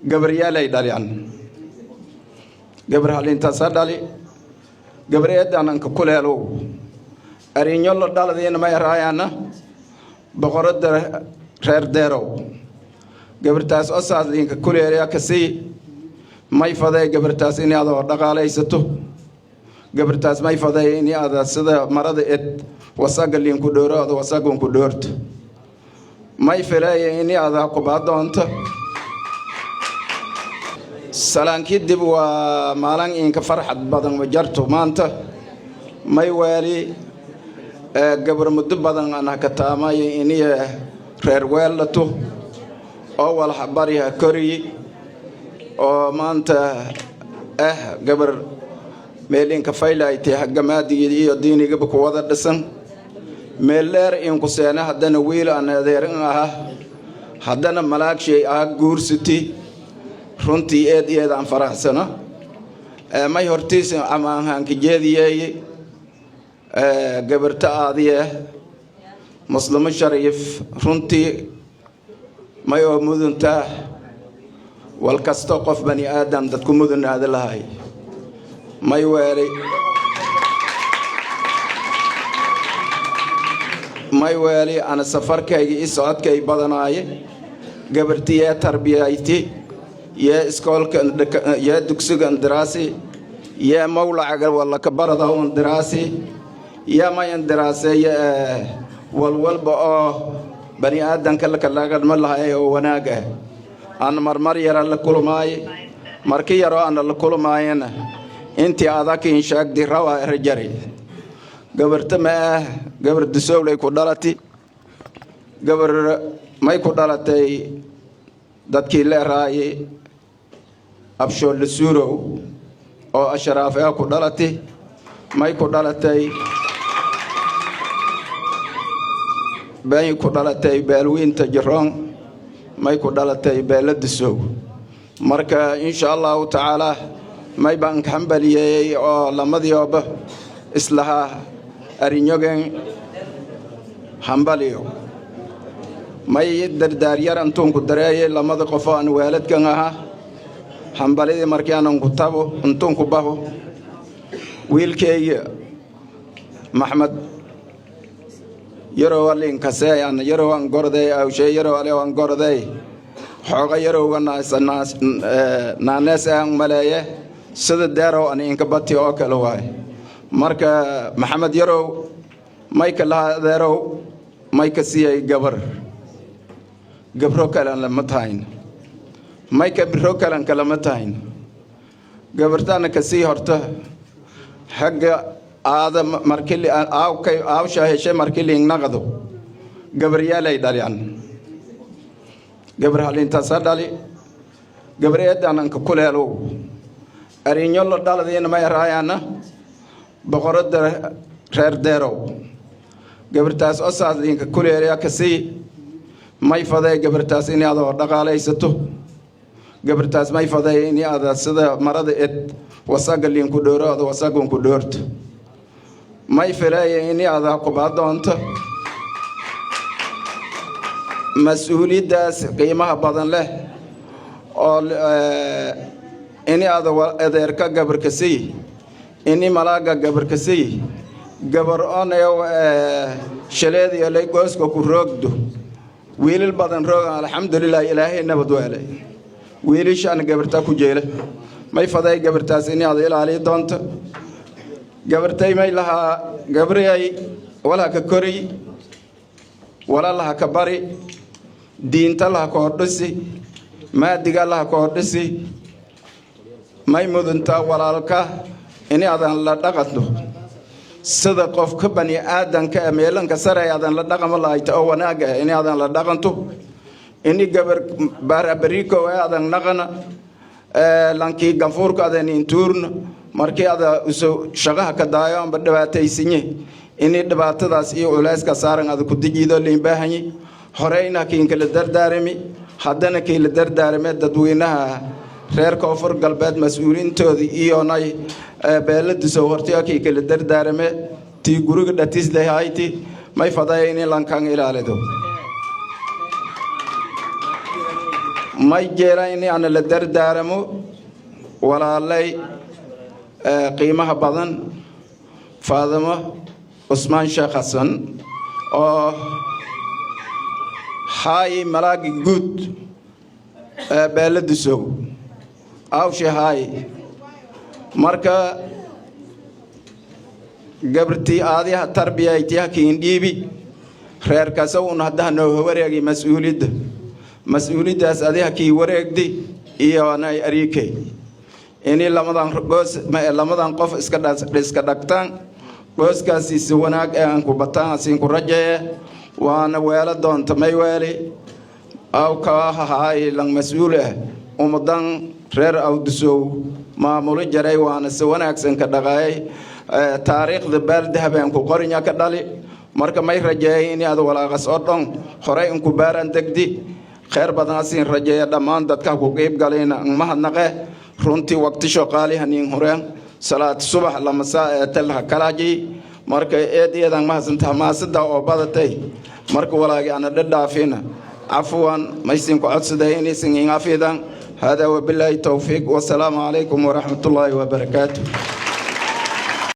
gabriyaalay dhaliyaan gabar halintaasa dhali gabriyadan ka kuleelo ariinyo la dhaladeen ma yaraayana boqorada reer deerow gabartaas oo saadinka kuleelaya kasi may faday gabartaas in aad dhaqaalaysato gabartaas may faday in aad sida marada ed wasagalin ku dhoorado wasagon ku dhoorto may filay in aad ku baadonto salaanki dib waa maalan in ka farxad badan ma jarto maanta may wali gabar muddo badan ana ka taamay in reer weelato oo wal xabariha kori oo maanta gabar meelin ka faylaaytay hagamaadiga iyo diiniga ku wada dhisan meeleer in ku seena hadana wiil aan adeerin hadana malaag shay guursati runtii eed aan faraxsana may hortiis amaan ka jeediyay gabarta aadiye muslim sharif runtii may oo mudunta wal kasto qof bani aadam dadku mudanaada lahay may wali ana safarkayga socodkay badanaaye gabartii tarbiyayti يا إسكول يا دكسوغ دراسي يا مولع ولا كبرده دراسي يا ما دراسي يا والبا بني آدم كلا قد ملها وناقه أنا مرمر يرى لكل ماي مركي يرى أنا لكل ماي أنا أنت هذاك إن شاء دي روا رجري قبرت ما قبر دسول يكودالتي قبر ما يكودالتي dadkii la raayay abshool la suuro oo ashraafay ku dhalatay may ku dhalatay bay ku dhalatay beelweynta jiroon may ku dhalatay beeladiso marka insha Allah taala may baan kambaliyay oo lamadiyaba islaha arinyogen hambaliyo may dardaariyar antoon ku dareeyay lamada qof aan waalidkan hambalidi markaan ku tabo antoon ku baho wiilkayga maxmed yaro walin kasay aan yaro aan gorday aw shay yaro aan gorday xooga yaro naanaas aan maleeye sida deero aan in ka bati oo kale waay marka maxamed yaro may kala deero may ka siiyay gabar gabro kale lama tahayn may ka biro kale lama tahayn gabartana ka sii horta haga aada markili aaw shaaheshay markili naqado gabriyaalay dhaliyaan gabar halintaas dhali gabriyadan ka kuleelo ariinyo la dhaladeen ma yaraayana boqorada reer deerow gabartaas oo saadinka kuleelaya ka sii may faday gabartaas in aad dhaqaalaysato gabartaas may faday in aad sida marada ed wasagalin ku dhoorado wasagon ku dhoorto may filay in aad ku baadonto mas'uuliyadaas qiimaha badan leh oo in aad adeerka gabarka sii in malaaga gabarka sii gabar on shaleed lay goosko ku roogdo wiilal badan roogan alxamdulillah ilaahay nabad weelay wiilashan gabarta ku jeela may faday gabartaas in aad ilaali doonto gabartay may laha gabriyay wala ka kori wala laha ka bari diinta laha ko dhisi maadiga laha ko dhisi may mudunta walaalka in aadan la dhaqanto sida qof ka bani aadanka meelanka sarayaadan la dhaqamo laayto oo wanaaga in aadan la dhaqanto in gabar barabariko aadan naqana lanki ganfuurka aadan intuurno markii aad usoo shaqaha ka daayo amba dhibaataysiinye in dhibaatadaas iyo culayska saaran aad ku dijiido leen baahanyi horeyna kiin kala dardaarami haddana kiin la dardaarame dadweynaha reer koonfur galbeed mas'uuliintooda iyo nay beelada soo hortay kiin kala dardaarame tii guriga dhatis leeyahay may faday in lankan ilaalido ما يجيريني أنا لدر دارمو ولا لي قيمة بدن فاطمة عثمان شيخ حسن هاي ملاك جود بلد سو أو شيء هاي مركا قبرتي هذه التربية يتيها كينديبي خير كسو نهده نوهوريجي مسؤولية هذه كي وريجدي إيه أنا أريكي إني لمدان قف إسكدكتان بس كاسي سوناك أنكو بتان سينكو رجع وأنا ويلا دون تمي ويلي أو كاه هاي لان مسؤولة ومدان خير أو دسو ما مولي جري وأنا سوناك سينكدغاي تاريخ البلد هبين كو قرنيا كدالي marka may rajeeyay in aad walaaqa soo dhan horay in ku baaran degdi خير بدنا سين رجاء دمان دتك كوكيب قالينا ما هنقه رنتي وقت شقالي هنين هرين صلاة الصبح لما ساعة تلها كلاجي مرك إيدي إذا ما سنتها ما سد أو بدتي مرك ولا أنا ضد فينا عفوا ما يسينكو أتصدقيني سنين عفيدا هذا وبالله التوفيق والسلام عليكم ورحمة الله وبركاته.